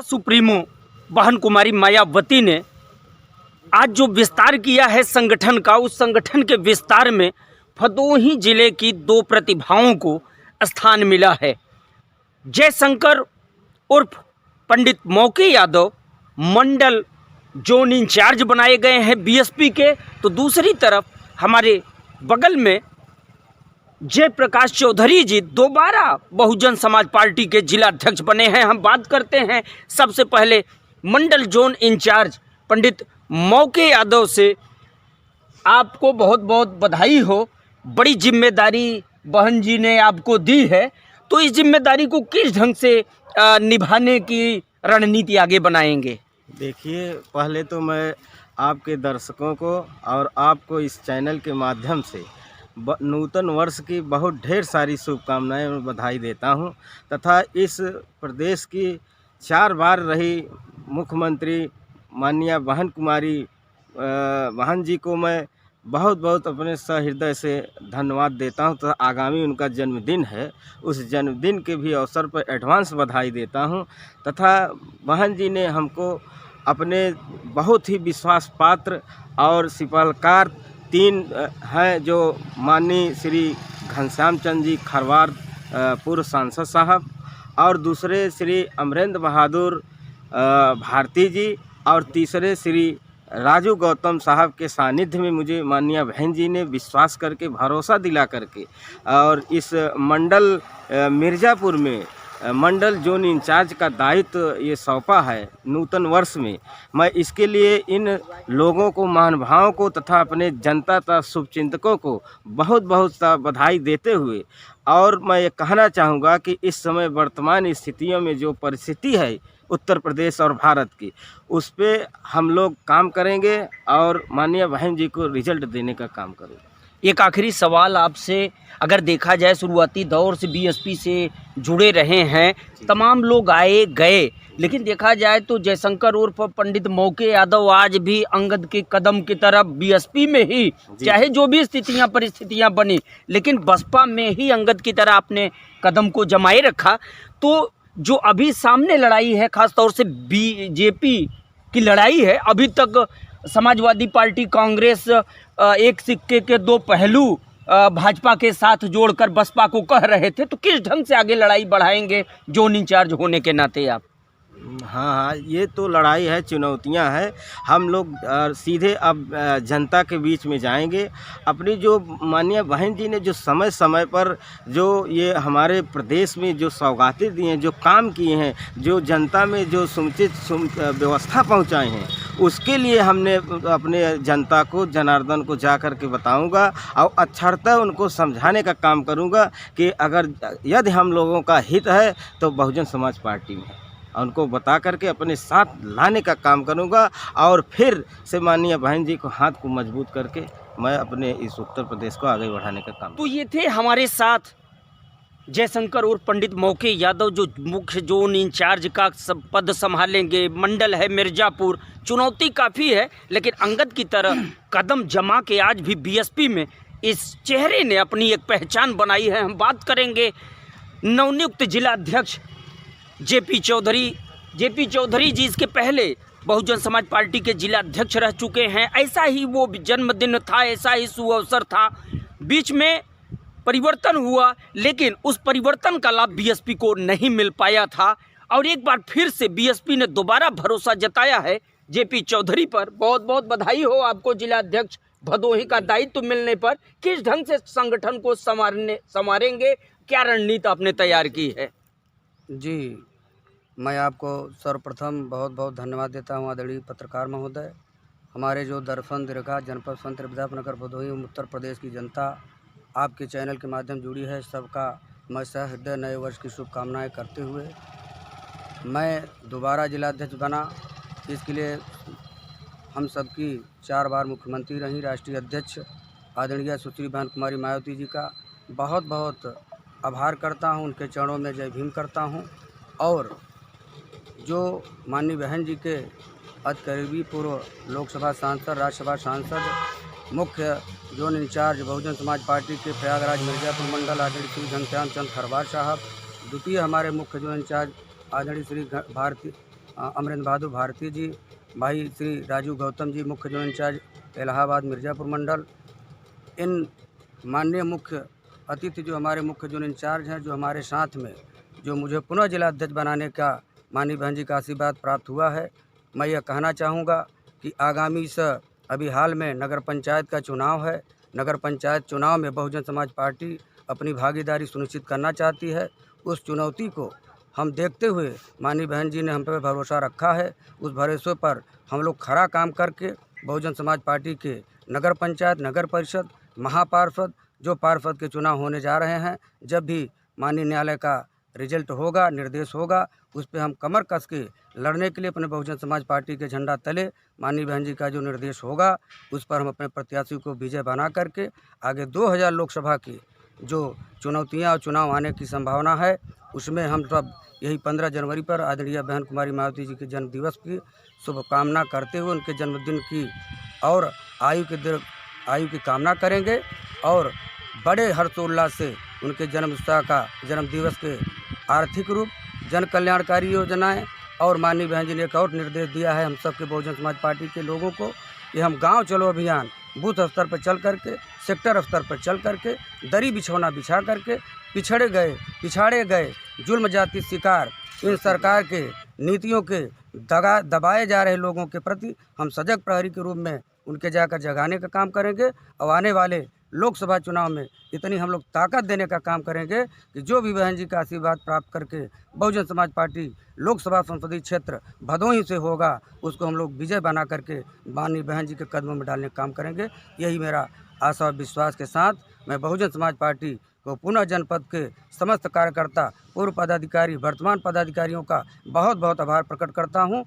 Supremo बहन कुमारी मायावती ने आज जो विस्तार किया है संगठन का, उस संगठन के विस्तार में भदोही जिले की दो प्रतिभाओं को स्थान मिला है। जयशंकर उर्फ पंडित मौके यादव मंडल जोन इंचार्ज बनाए गए हैं बीएसपी के, तो दूसरी तरफ हमारे बगल में जयप्रकाश चौधरी जी दोबारा बहुजन समाज पार्टी के जिला अध्यक्ष बने हैं। हम बात करते हैं सबसे पहले मंडल जोन इंचार्ज पंडित मौके यादव से। आपको बहुत बहुत बधाई हो, बड़ी जिम्मेदारी बहन जी ने आपको दी है, तो इस जिम्मेदारी को किस ढंग से निभाने की रणनीति आगे बनाएंगे? देखिए, पहले तो मैं आपके दर्शकों को और आपको इस चैनल के माध्यम से नूतन वर्ष की बहुत ढेर सारी शुभकामनाएं और बधाई देता हूं, तथा इस प्रदेश की 4 बार रही मुख्यमंत्री माननीय बहन कुमारी बहन जी को मैं बहुत बहुत अपने सहृदय से धन्यवाद देता हूं, तथा आगामी उनका जन्मदिन है, उस जन्मदिन के भी अवसर पर एडवांस बधाई देता हूं। तथा बहन जी ने हमको अपने बहुत ही विश्वास पात्र और सिपालकार 3 हैं, जो माननीय श्री घनश्याम चंद्र जी खरवार पूर्व सांसद साहब, और दूसरे श्री अमरेंद्र बहादुर भारती जी, और तीसरे श्री राजू गौतम साहब के सानिध्य में मुझे माननीय बहन जी ने विश्वास करके, भरोसा दिला करके और इस मंडल मिर्ज़ापुर में मंडल जोन इंचार्ज का दायित्व ये सौंपा है नूतन वर्ष में। मैं इसके लिए इन लोगों को, महानुभावों को तथा अपने जनता तथा शुभचिंतकों को बहुत बहुत बधाई देते हुए, और मैं ये कहना चाहूँगा कि इस समय वर्तमान स्थितियों में जो परिस्थिति है उत्तर प्रदेश और भारत की, उस पर हम लोग काम करेंगे और माननीय बहन जी को रिजल्ट देने का काम करेंगे। एक आखिरी सवाल आपसे, अगर देखा जाए शुरुआती दौर से बीएसपी से जुड़े रहे हैं, तमाम लोग आए गए, लेकिन देखा जाए तो जयशंकर उर्फ पंडित मौके यादव आज भी अंगद के कदम की तरफ बीएसपी में ही, चाहे जो भी स्थितियां परिस्थितियां बनी, लेकिन बसपा में ही अंगद की तरह अपने कदम को जमाए रखा। तो जो अभी सामने लड़ाई है, खासतौर से बीजेपी की लड़ाई है, अभी तक समाजवादी पार्टी, कांग्रेस एक सिक्के के 2 पहलू भाजपा के साथ जोड़कर बसपा को कह रहे थे, तो किस ढंग से आगे लड़ाई बढ़ाएंगे जोन इंचार्ज होने के नाते आप? हाँ, ये तो लड़ाई है, चुनौतियां हैं। हम लोग सीधे अब जनता के बीच में जाएंगे। अपनी जो माननीय बहन जी ने जो समय समय पर जो ये हमारे प्रदेश में जो सौगातें दी हैं, जो काम किए हैं, जो जनता में जो समुचित व्यवस्था पहुंचाए हैं, उसके लिए हमने अपने जनता को, जनार्दन को जा कर के बताऊँगा और अक्षरतः उनको समझाने का काम करूँगा कि अगर यदि हम लोगों का हित है तो बहुजन समाज पार्टी में उनको बता करके अपने साथ लाने का काम करूंगा, और फिर से माननीय बहन जी को हाथ को मजबूत करके मैं अपने इस उत्तर प्रदेश को आगे बढ़ाने का काम। तो ये थे हमारे साथ जयशंकर और पंडित मौके यादव, जो मुख्य जोन इंचार्ज का पद संभालेंगे। मंडल है मिर्ज़ापुर, चुनौती काफ़ी है, लेकिन अंगद की तरह कदम जमा के आज भी बीएसपी में इस चेहरे ने अपनी एक पहचान बनाई है। हम बात करेंगे नवनियुक्त जिला अध्यक्ष जेपी चौधरी जी, इसके पहले बहुजन समाज पार्टी के जिला अध्यक्ष रह चुके हैं। ऐसा ही वो जन्मदिन था, ऐसा ही शुभ अवसर था, बीच में परिवर्तन हुआ, लेकिन उस परिवर्तन का लाभ बीएसपी को नहीं मिल पाया था, और एक बार फिर से बीएसपी ने दोबारा भरोसा जताया है जेपी चौधरी पर। बहुत बहुत बधाई हो आपको जिला अध्यक्ष भदोही का दायित्व मिलने पर। किस ढंग से संगठन को संवारेंगे, क्या रणनीति आपने तैयार की है? जी, मैं आपको सर्वप्रथम बहुत बहुत धन्यवाद देता हूं आदरणीय पत्रकार महोदय। हमारे जो दर्शन दीर्घा जनपद संत रविदास नगर भदोही उत्तर प्रदेश की जनता आपके चैनल के माध्यम जुड़ी है, सबका मैं सहृदय नए वर्ष की शुभकामनाएं करते हुए, मैं दोबारा जिलाध्यक्ष बना, इसके लिए हम सबकी 4 बार मुख्यमंत्री रही राष्ट्रीय अध्यक्ष आदरणीय सुश्री बहन कुमारी मायावती जी का बहुत बहुत आभार करता हूं, उनके चरणों में जय भीम करता हूं। और जो माननीय बहन जी के अति करीबी पूर्व लोकसभा सांसद, राज्यसभा सांसद, मुख्य zone in charge Bahujan Samaj party के प्रयागराज मिर्ज़ापुर मंडल आदरणीय श्री घनश्याम चंद्र खरवार साहब, द्वितीय हमारे मुख्य जोन इंचार्ज आदरणीय श्री अमरेंद्र बहादुर भारती जी, भाई श्री राजू गौतम जी, मुख्य जोन इंचार्ज इलाहाबाद मिर्ज़ापुर मंडल, इन माननीय मुख्य अतिथि जो हमारे मुख्य जोन इंचार्ज हैं, जो हमारे साथ में जो मुझे पुनः जिला अध्यक्ष बनाने का माननीय बहन जी का आशीर्वाद प्राप्त हुआ है। मैं यह कहना चाहूँगा कि आगामी अभी हाल में नगर पंचायत का चुनाव है। नगर पंचायत चुनाव में बहुजन समाज पार्टी अपनी भागीदारी सुनिश्चित करना चाहती है। उस चुनौती को हम देखते हुए माननीय बहन जी ने हम पर भरोसा रखा है। उस भरोसे पर हम लोग खरा काम करके बहुजन समाज पार्टी के नगर पंचायत, नगर परिषद, महापार्षद, जो पार्षद के चुनाव होने जा रहे हैं, जब भी माननीय न्यायालय का रिजल्ट होगा, निर्देश होगा, उस पर हम कमर कस के लड़ने के लिए अपने बहुजन समाज पार्टी के झंडा तले माननीय बहन जी का जो निर्देश होगा, उस पर हम अपने प्रत्याशी को विजय बना करके आगे 2000 लोकसभा की जो चुनौतियां और चुनाव आने की संभावना है, उसमें हम सब यही 15 जनवरी पर आदरणीय बहन कुमारी मायावती जी के जन्म दिवस की शुभकामना करते हुए उनके जन्मदिन की और आयु की कामना करेंगे और बड़े हर्षोल्लास से उनके जन्म दिवस के आर्थिक रूप, जन कल्याणकारी योजनाएं और माननीय बहन जी ने एक और निर्देश दिया है हम सबके बहुजन समाज पार्टी के लोगों को कि हम गांव चलो अभियान बूथ स्तर पर चल करके, सेक्टर स्तर पर चल करके, दरी बिछौना बिछा करके पिछाड़े गए जुल्म जाति शिकार इन सरकार के नीतियों के दबाए जा रहे लोगों के प्रति हम सजग प्रहरी के रूप में उनके जाकर जगाने का काम करेंगे और आने वाले लोकसभा चुनाव में इतनी हम लोग ताकत देने का काम करेंगे कि जो भी बहन जी का आशीर्वाद प्राप्त करके बहुजन समाज पार्टी लोकसभा संसदीय क्षेत्र भदोही से होगा, उसको हम लोग विजय बना करके माननीय बहन जी के कदमों में डालने का काम करेंगे। यही मेरा आशा और विश्वास के साथ मैं बहुजन समाज पार्टी को पुनः जनपद के समस्त कार्यकर्ता, पूर्व पदाधिकारी, वर्तमान पदाधिकारियों का बहुत बहुत आभार प्रकट करता हूँ।